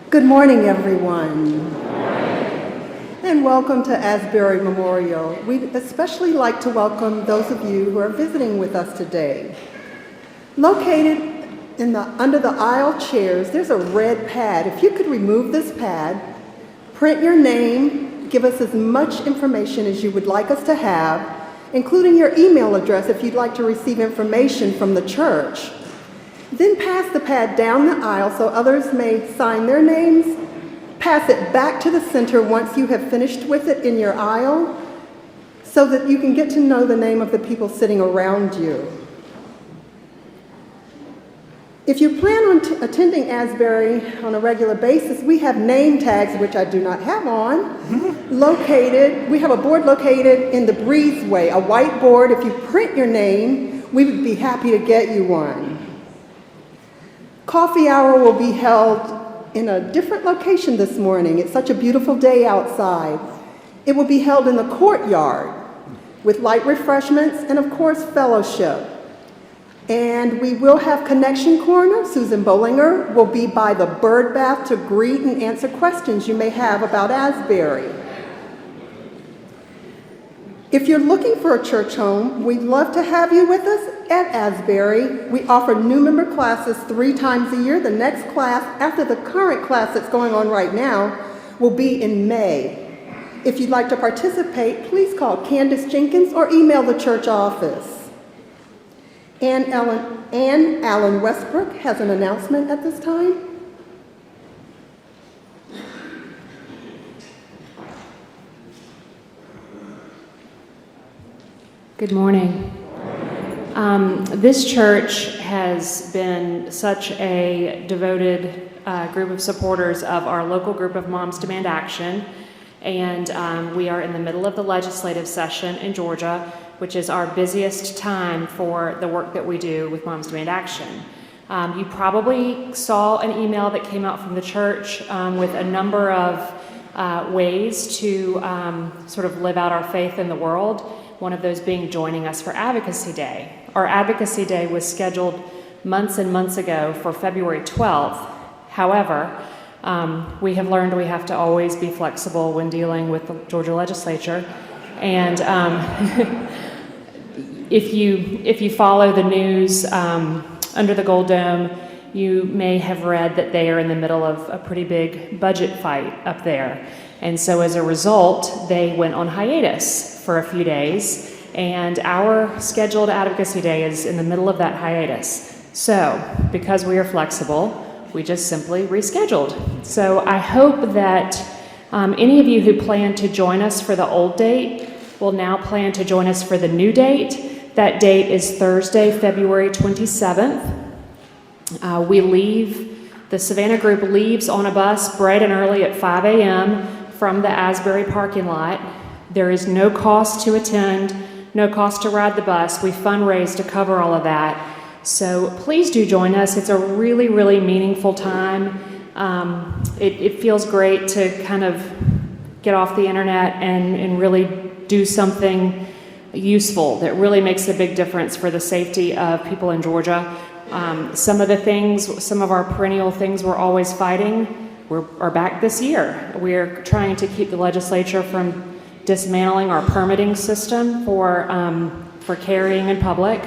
Good morning, everyone. And welcome to Asbury Memorial. We'd especially like to welcome those of you who are visiting with us today. Located under the aisle chairs, there's a red pad. If you could remove this pad, print your name, give us as much information as you would like us to have, including your email address if you'd like to receive information from the church. Then pass the pad down the aisle so others may sign their names. Pass it back to the center once you have finished with it in your aisle so that you can get to know the name of the people sitting around you. If you plan on attending Asbury on a regular basis, we have name tags, which I do not have on, located. We have a board located in the breezeway, a white board. If you print your name, we would be happy to get you one. Coffee hour will be held in a different location this morning. It's such a beautiful day outside. It will be held in the courtyard with light refreshments and, of course, fellowship. And we will have Connection Corner. Susan Bollinger will be by the bird bath to greet and answer questions you may have about Asbury. If you're looking for a church home, we'd love to have you with us at Asbury. We offer new member classes 3 times a year. The next class, after the current class that's going on right now, will be in May. If you'd like to participate, please call Candace Jenkins or email the church office. Ann Allen Westbrook has an announcement at this time. Good morning. This church has been such a devoted group of supporters of our local group of Moms Demand Action, and we are in the middle of the legislative session in Georgia, which is our busiest time for the work that we do with Moms Demand Action. You probably saw an email that came out from the church with a number of ways to sort of live out our faith in the world. One of those being joining us for Advocacy Day. Our Advocacy Day was scheduled months and months ago for February 12th. However, we have learned we have to always be flexible when dealing with the Georgia legislature. And if you follow the news under the Gold Dome, you may have read that they are in the middle of a pretty big budget fight up there. And so as a result, they went on hiatus for a few days, and our scheduled Advocacy Day is in the middle of that hiatus. So, because we are flexible, we just simply rescheduled. So I hope that any of you who plan to join us for the old date will now plan to join us for the new date. That date is Thursday, February 27th. The Savannah group leaves on a bus bright and early at 5 a.m. from the Asbury parking lot. There is no cost to attend, no cost to ride the bus. We fundraise to cover all of that. So please do join us. It's a really, really meaningful time. It feels great to kind of get off the internet and really do something useful that really makes a big difference for the safety of people in Georgia. Some of our perennial things we're always fighting are back this year. We're trying to keep the legislature from dismantling our permitting system for carrying in public.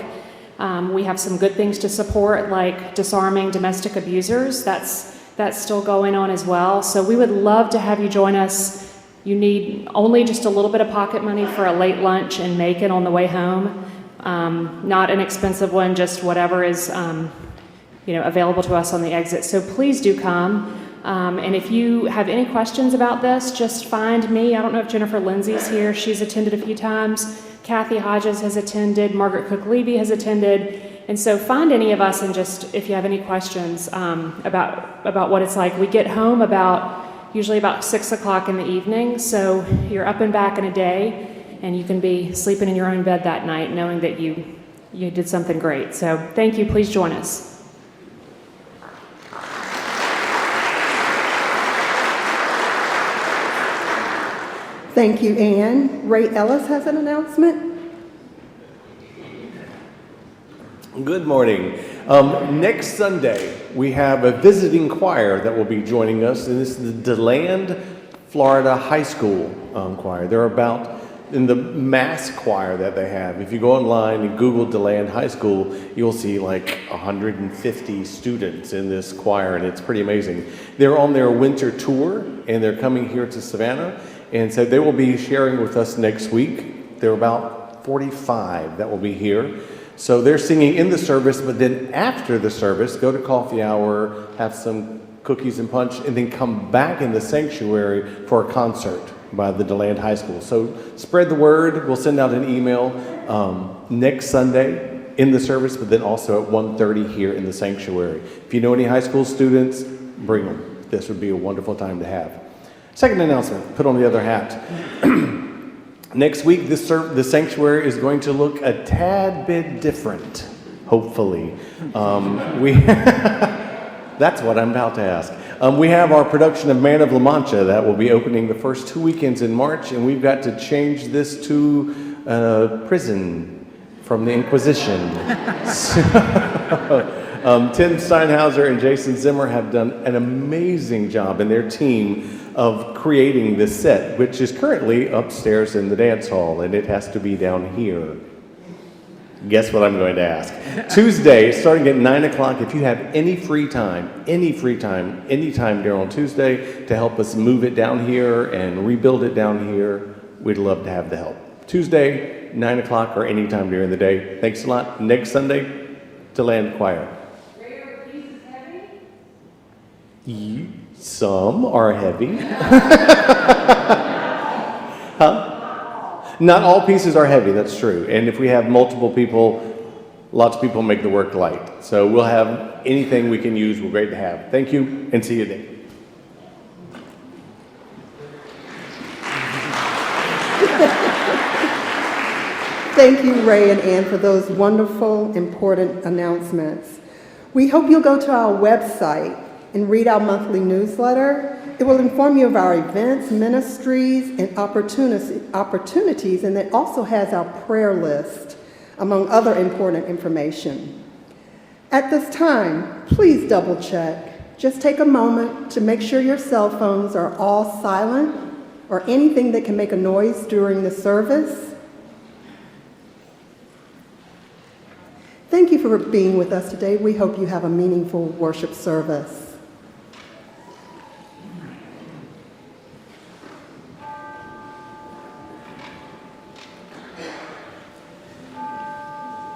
We have some good things to support, like disarming domestic abusers. That's still going on as well. So we would love to have you join us. You need only just a little bit of pocket money for a late lunch in Macon on the way home. Not an expensive one, just whatever is available to us on the exit. So please do come. And if you have any questions about this, just find me. I don't know if Jennifer Lindsay's here. She's attended a few times. Kathy Hodges has attended. Margaret Cook-Levy has attended. And so find any of us, and just if you have any questions about what it's like. We get home usually about 6 o'clock in the evening. So you're up and back in a day, and you can be sleeping in your own bed that night knowing that you did something great. So thank you. Please join us. Thank you, Ann. Ray Ellis has an announcement. Good morning. Next Sunday, we have a visiting choir that will be joining us, and this is the DeLand, Florida High School choir. They're about in the mass choir that they have. If you go online and Google DeLand High School, you'll see like 150 students in this choir, and it's pretty amazing. They're on their winter tour, and they're coming here to Savannah, and so they will be sharing with us next week. There are about 45 that will be here. So they're singing in the service, but then after the service, go to coffee hour, have some cookies and punch, and then come back in the sanctuary for a concert by the DeLand High School. So spread the word. We'll send out an email next Sunday in the service, but then also at 1:30 here in the sanctuary. If you know any high school students, bring them. This would be a wonderful time to have. Second announcement, put on the other hat. Next week, the sanctuary is going to look a tad bit different, hopefully. That's what I'm about to ask. We have our production of Man of La Mancha that will be opening the first 2 weekends in March, and we've got to change this to prison from the Inquisition. Tim Steinhauser and Jason Zimmer have done an amazing job, and their team, of creating this set, which is currently upstairs in the dance hall, and it has to be down here. Guess what I'm going to ask? Tuesday, starting at 9 o'clock, if you have any free time, anytime during on Tuesday to help us move it down here and rebuild it down here, we'd love to have the help. Tuesday, 9 o'clock, or anytime during the day. Thanks a lot. Next Sunday, DeLand Choir. Are pieces heavy? Some are heavy. Huh? Not all pieces are heavy, that's true. And if we have multiple people, lots of people make the work light. So we'll have anything we can use, we're great to have. Thank you, and see you then. Thank you, Ray and Ann, for those wonderful, important announcements. We hope you'll go to our website and read our monthly newsletter. It will inform you of our events, ministries, and opportunities, and it also has our prayer list, among other important information. At this time, please double check. Just take a moment to make sure your cell phones are all silent or anything that can make a noise during the service. Thank you for being with us today. We hope you have a meaningful worship service.